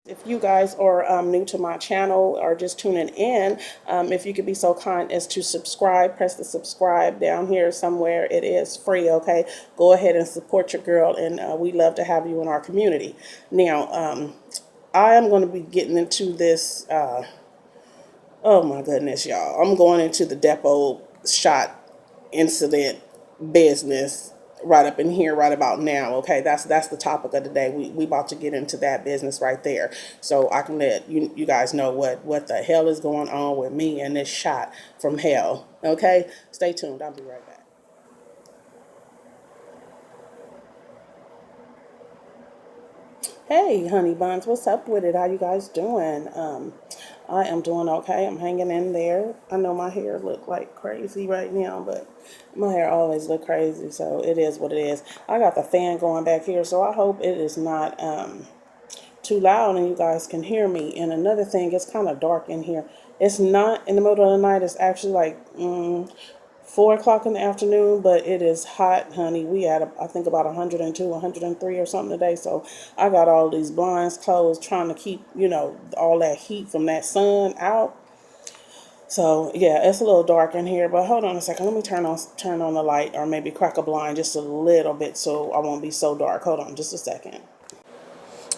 If you guys are new to my channel or just tuning in, if you could be so kind as to subscribe, press the subscribe down here somewhere. It is free, okay? Go ahead and support your girl, and we love to have you in our community. Now, I am going to be getting into this. Oh my goodness, y'all. I'm going into the depot shot incident business right up in here right about now. Okay, that's the topic of the day. We about to get into that business right there. So I can let you guys know what the hell is going on with me and this shot from hell. Okay? Stay tuned. I'll be right back. Hey, honey buns, what's up with it? How you guys doing? I am doing okay. I'm hanging in there. I know my hair look like crazy right now, but my hair always look crazy, so it is what it is. I got the fan going back here, so I hope it is not too loud and you guys can hear me. And another thing, it's kind of dark in here. It's not in the middle of the night. It's actually like 4 o'clock in the afternoon, but it is hot, honey. We had, I think, about 102, 103 or something today. So I got all these blinds closed, trying to keep, all that heat from that sun out. So yeah, it's a little dark in here, but hold on a second. Let me turn on the light, or maybe crack a blind just a little bit so I won't be so dark. Hold on just a second.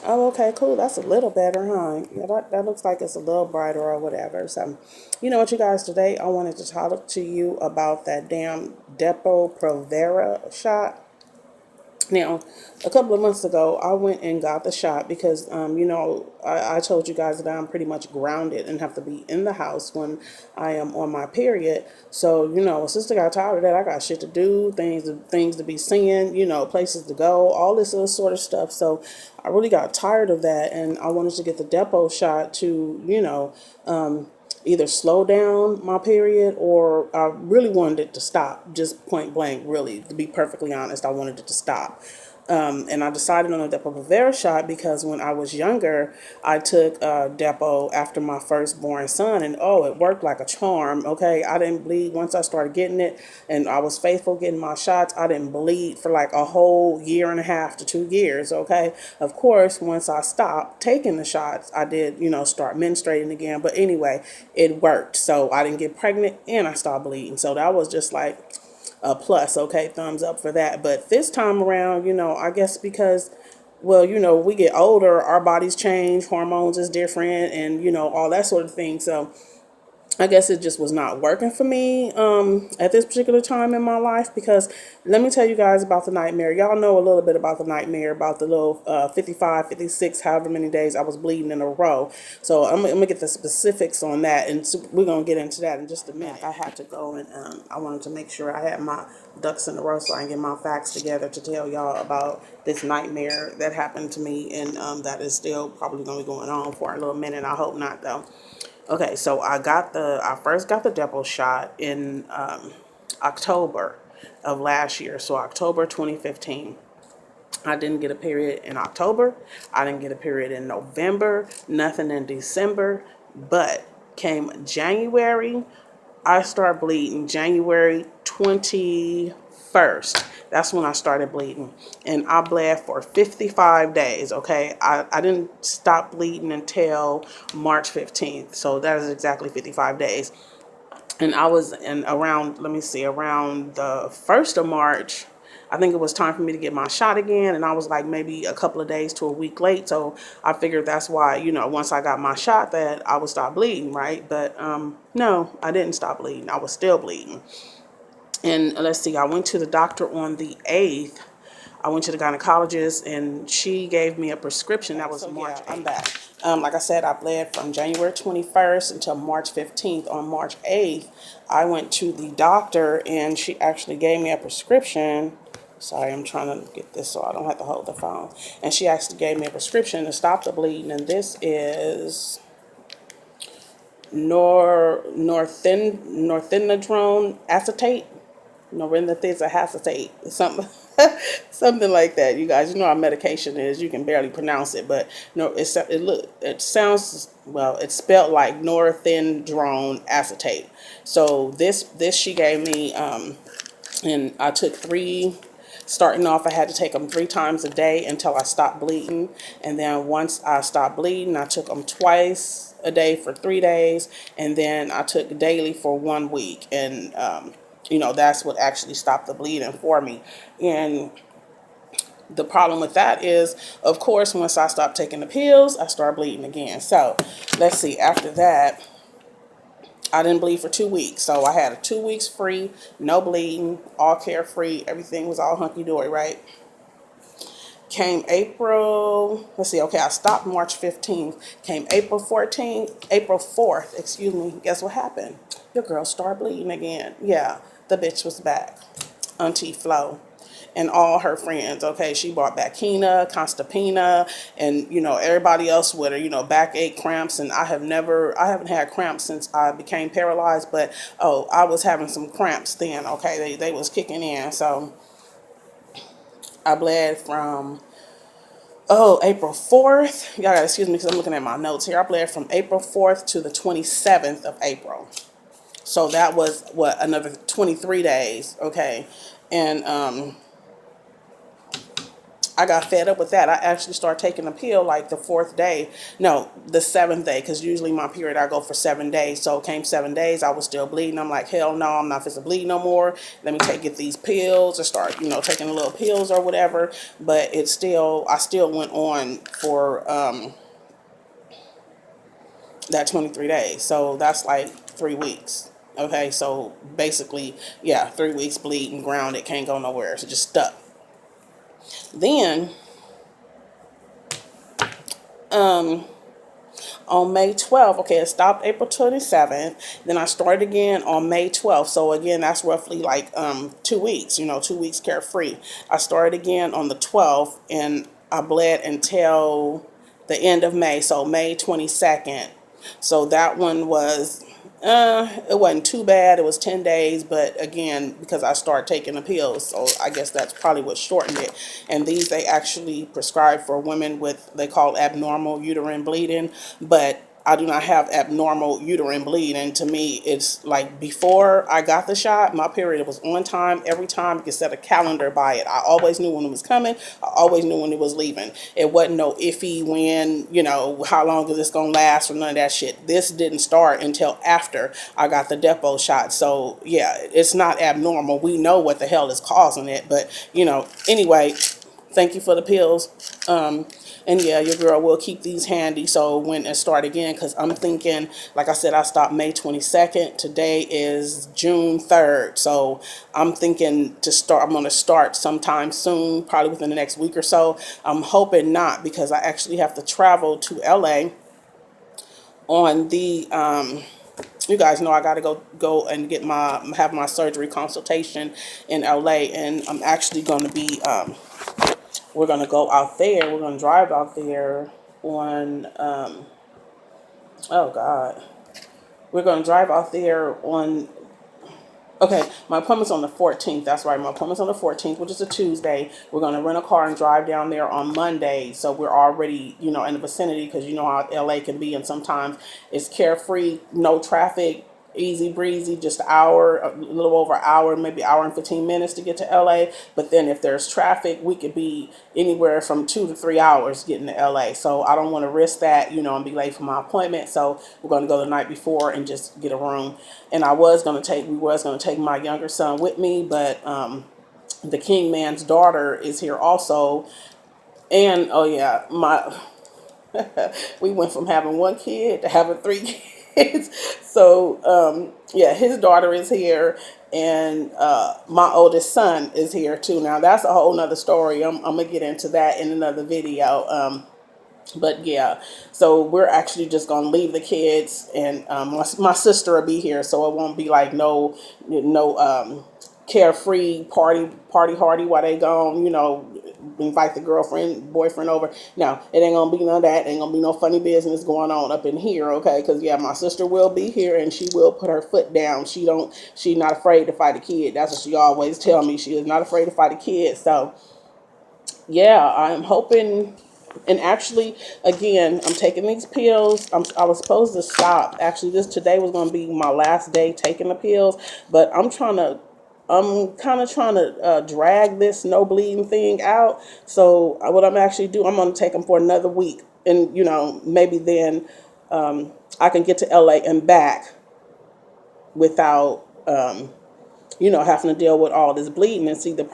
Oh, okay, cool. That's a little better, huh? Yeah, that looks like it's a little brighter or whatever. So, you know what, you guys, today I wanted to talk to you about that damn Depo-Provera shot. Now, a couple of months ago, I went and got the shot because, I told you guys that I'm pretty much grounded and have to be in the house when I am on my period. So, sister got tired of that. I got shit to do, things to be seeing, places to go, all this other sort of stuff. So, I really got tired of that, and I wanted to get the depot shot to, either slow down my period, or I really wanted it to stop, just point blank, really, to be perfectly honest. I wanted it to stop. And I decided on a Depo-Provera shot because when I was younger, I took Depo after my firstborn son, and oh, it worked like a charm. Okay, I didn't bleed once I started getting it, and I was faithful getting my shots. I didn't bleed for like a whole year and a half to 2 years. Okay, of course, once I stopped taking the shots, I did, start menstruating again. But anyway, it worked. So I didn't get pregnant, and I stopped bleeding. So that was just like a plus. Okay, thumbs up for that. But this time around, I guess because, well, we get older, our bodies change, hormones is different, and all that sort of thing. So I guess it just was not working for me at this particular time in my life, because let me tell you guys about the nightmare. Y'all know a little bit about the nightmare, about the little 55, 56, however many days I was bleeding in a row. So I'm going to get the specifics on that, and so we're going to get into that in just a minute. I had to go, and I wanted to make sure I had my ducks in a row so I can get my facts together to tell y'all about this nightmare that happened to me, and that is still probably going to be going on for a little minute. I hope not, though. Okay, so I first got the Depo shot in October of last year, so October 2015. I didn't get a period in October. I didn't get a period in November, nothing in December, but came January, I started bleeding January 21st. That's when I started bleeding. And I bled for 55 days, okay? I didn't stop bleeding until March 15th. So that is exactly 55 days. And I was in around, let me see, around the 1st of March, I think it was time for me to get my shot again. And I was like maybe a couple of days to a week late. So I figured that's why, once I got my shot that I would stop bleeding, right? But no, I didn't stop bleeding. I was still bleeding. And let's see, I went to the doctor on the 8th. I went to the gynecologist, and she gave me a prescription. That was March 8th. I'm back. Like I said, I bled from January 21st until March 15th. On March 8th, I went to the doctor, and she actually gave me a prescription. Sorry, I'm trying to get this so I don't have to hold the phone. And she actually gave me a prescription to stop the bleeding, and this is northenadrone acetate. Norinthiza acetate, something, something like that. You guys, you know how medication is. You can barely pronounce it, but no, it sounds, well, it's spelled like northendrone acetate. So this she gave me, and I took Starting off, I had to take them 3 times a day until I stopped bleeding. And then once I stopped bleeding, I took them twice a day for 3 days. And then I took daily for 1 week. And, you know, that's what actually stopped the bleeding for me. And the problem with that is, of course, once I stopped taking the pills, I started bleeding again. So let's see, after that, I didn't bleed for 2 weeks. So I had a 2 weeks free, no bleeding, all carefree. Everything was all hunky-dory, right? Came April, let's see, okay, I stopped March 15th. Came April 4th, excuse me. Guess what happened? Your girl started bleeding again. Yeah, the bitch was back. Auntie Flo and all her friends. Okay, she brought back Kina, Constipina, and you know everybody else with her. You know, backache, cramps, and I haven't had cramps since I became paralyzed. But oh, I was having some cramps then. Okay, they was kicking in. So I bled from April 4th. Y'all gotta excuse me because I'm looking at my notes here. I bled from April 4th to the 27th of April. So that was what, another 23 days. Okay, and I got fed up with that. I actually started taking a pill like the 4th day. No, the 7th day, because usually my period I go for 7 days. So it came 7 days, I was still bleeding. I'm like, hell no, I'm not supposed to bleed no more. Let me get these pills or start, you know, taking the little pills or whatever. But I still went on for that 23 days. So that's like 3 weeks. Okay, so basically, yeah, 3 weeks bleeding, grounded, can't go nowhere. So just stuck. Then on May 12th, okay, it stopped April 27th. Then I started again on May 12th. So again, that's roughly like 2 weeks, you know, 2 weeks carefree. I started again on the 12th and I bled until the end of May, so May 22nd. So that one was it wasn't too bad. It was 10 days, but again, because I started taking the pills, so I guess that's probably what shortened it. And these they actually prescribe for women with, they call abnormal uterine bleeding, but I do not have abnormal uterine bleeding. To me, it's like before I got the shot, my period was on time every time. You could set a calendar by it. I always knew when it was coming. I always knew when it was leaving. It wasn't no iffy when, you know, how long is this going to last or none of that shit. This didn't start until after I got the Depo shot. So, yeah, it's not abnormal. We know what the hell is causing it. But, you know, anyway, thank you for the pills. And yeah, your girl will keep these handy so when it start again, because I'm thinking, like I said, I stopped May 22nd. Today is June 3rd. So I'm thinking I'm going to start sometime soon, probably within the next week or so. I'm hoping not, because I actually have to travel to LA on the, you guys know I got to go and have my surgery consultation in LA. And I'm actually going to be, we're going to go out there. We're going to drive out there on, oh God. We're going to drive out there on, okay, my appointment's on the 14th. That's right. My appointment's on the 14th, which is a Tuesday. We're going to rent a car and drive down there on Monday. So we're already, you know, in the vicinity, because you know how LA can be. And sometimes it's carefree, no traffic, easy breezy, just an hour, a little over an hour, maybe hour and 15 minutes to get to LA. But then if there's traffic, we could be anywhere from 2 to 3 hours getting to LA. So I don't want to risk that, you know, and be late for my appointment. So we're going to go the night before and just get a room. And we was going to take my younger son with me, but the King man's daughter is here also. And oh yeah, we went from having 1 kid to having 3 kids. So yeah, his daughter is here, and my oldest son is here too. Now that's a whole nother story. I'm gonna get into that in another video. But yeah, so we're actually just gonna leave the kids, and my sister will be here, so it won't be like no carefree party hardy while they gone, you know, invite the girlfriend boyfriend over. No, it ain't gonna be none of that. Ain't gonna be no funny business going on up in here, okay? Because yeah, my sister will be here, and she will put her foot down. She's not afraid to fight a kid. That's what she always tell me. She is not afraid to fight a kid. So yeah, I'm hoping. And actually, again, I'm taking these pills. I was supposed to stop. Actually, today was going to be my last day taking the pills, but I'm trying to I'm kind of trying to drag this no bleeding thing out. So what I'm actually doing, I'm going to take them for another week, and maybe then I can get to LA and back without having to deal with all this bleeding. And see, the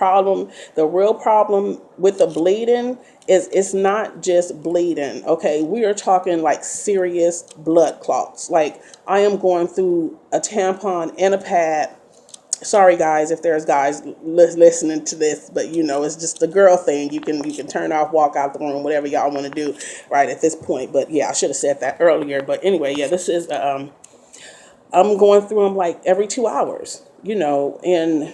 real problem with the bleeding is it's not just bleeding. Okay, we are talking like serious blood clots. Like, I am going through a tampon and a pad. Sorry guys if there's guys listening to this, but it's just the girl thing. You can turn off, walk out the room, whatever y'all want to do right at this point. But yeah, I should have said that earlier. But anyway, yeah, this is I'm going through them like every 2 hours, and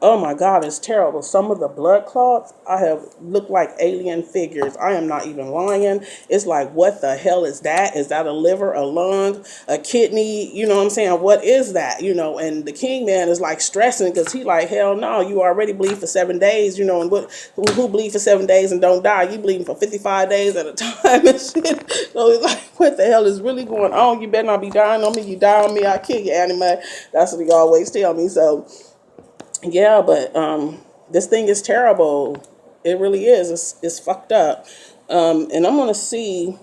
oh my God, it's terrible. Some of the blood clots I have looked like alien figures. I am not even lying. It's like, what the hell is that? Is that a liver, a lung, a kidney? You know what I'm saying? What is that? And the king man is like stressing because he like, hell no, you already bleed for 7 days, and who bleed for 7 days and don't die? You bleeding for 55 days at a time and shit. So it's like, what the hell is really going on? You better not be dying on me. You die on me, I kill you, anime. That's what he always tell me. So yeah, but this thing is terrible. It really is. It's fucked up. And I'm gonna see.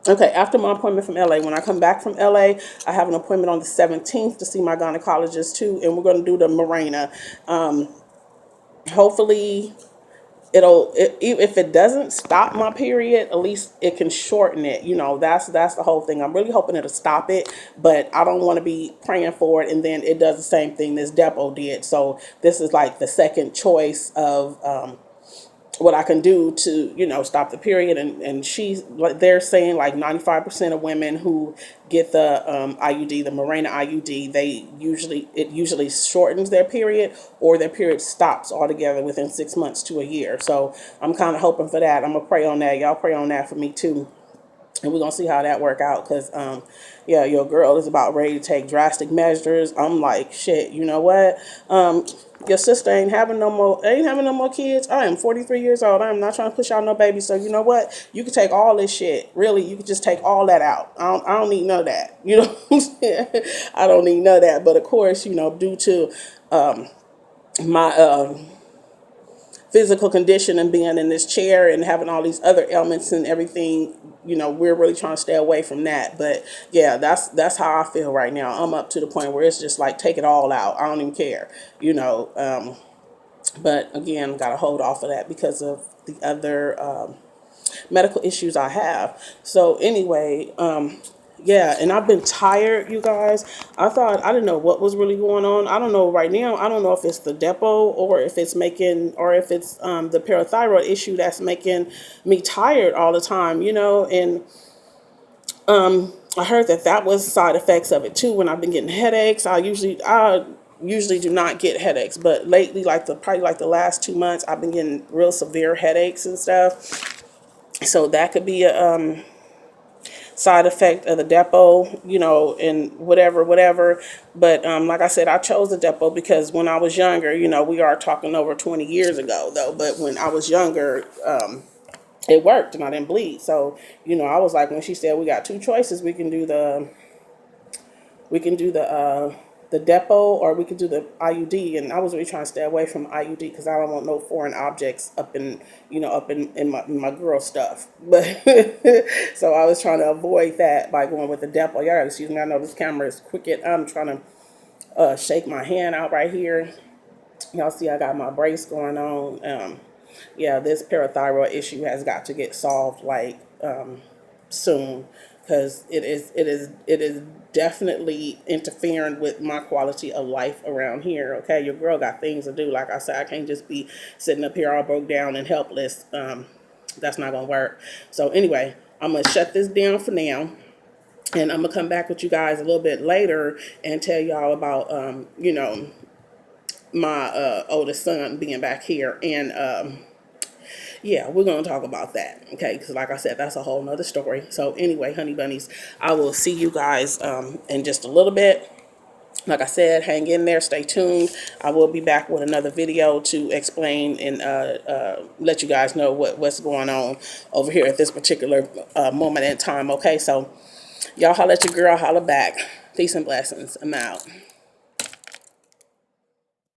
Okay, after my appointment from LA, when I come back from LA, I have an appointment on the 17th to see my gynecologist too, and we're gonna do the Mirena. Hopefully, if it doesn't stop my period, at least it can shorten it. That's the whole thing. I'm really hoping it'll stop it, but I don't want to be praying for it and then it does the same thing this Depo did. So this is like the second choice of what I can do to, stop the period. And they're saying like 95% of women who get the IUD, the Mirena IUD, it usually shortens their period, or their period stops altogether within 6 months to a year. So I'm kind of hoping for that. I'm gonna pray on that. Y'all pray on that for me too. And we're gonna see how that work out, because yeah, your girl is about ready to take drastic measures. I'm like, shit, you know what? Your sister ain't having no more kids. I am 43 years old. I am not trying to push out no baby. So you know what? You can take all this shit. Really, you can just take all that out. I don't need none of that. You know what I'm saying? I don't need none of that. But of course, due to my physical condition and being in this chair and having all these other ailments and everything, we're really trying to stay away from that. But yeah, that's how I feel right now. I'm up to the point where it's just like, take it all out. I don't even care, but again, got to hold off of that because of the other medical issues I have. So anyway, yeah, and I've been tired, you guys. I didn't know what was really going on. I don't know right now. I don't know if it's the Depo, or if it's the parathyroid issue that's making me tired all the time, and I heard that was side effects of it too. When I've been getting headaches, I usually do not get headaches, but lately, probably like the last 2 months, I've been getting real severe headaches and stuff. So that could be a side effect of the Depo, and whatever. But like I said, I chose the Depo because when I was younger, we are talking over 20 years ago though, but when I was younger, it worked and I didn't bleed. So, I was like, when she said we got two choices, we can do the Depo, or we could do the IUD. And I was really trying to stay away from IUD because I don't want no foreign objects up in my girl stuff. But so I was trying to avoid that by going with the Depo. Y'all gotta excuse me. I know this camera is crooked. I'm trying to shake my hand out right here. Y'all see I got my brace going on. Yeah, this parathyroid issue has got to get solved like soon, because it is definitely interfering with my quality of life around here. Okay, your girl got things to do. Like I said, I can't just be sitting up here all broke down and helpless. That's not gonna work. So anyway, I'm gonna shut this down for now, and I'm gonna come back with you guys a little bit later and tell y'all about my oldest son being back here. And yeah, we're going to talk about that, okay? Because like I said, that's a whole nother story. So anyway, honey bunnies, I will see you guys in just a little bit. Like I said, hang in there, stay tuned. I will be back with another video to explain and let you guys know what's going on over here at this particular moment in time, okay? So y'all holla at your girl, holla back. Peace and blessings. I'm out.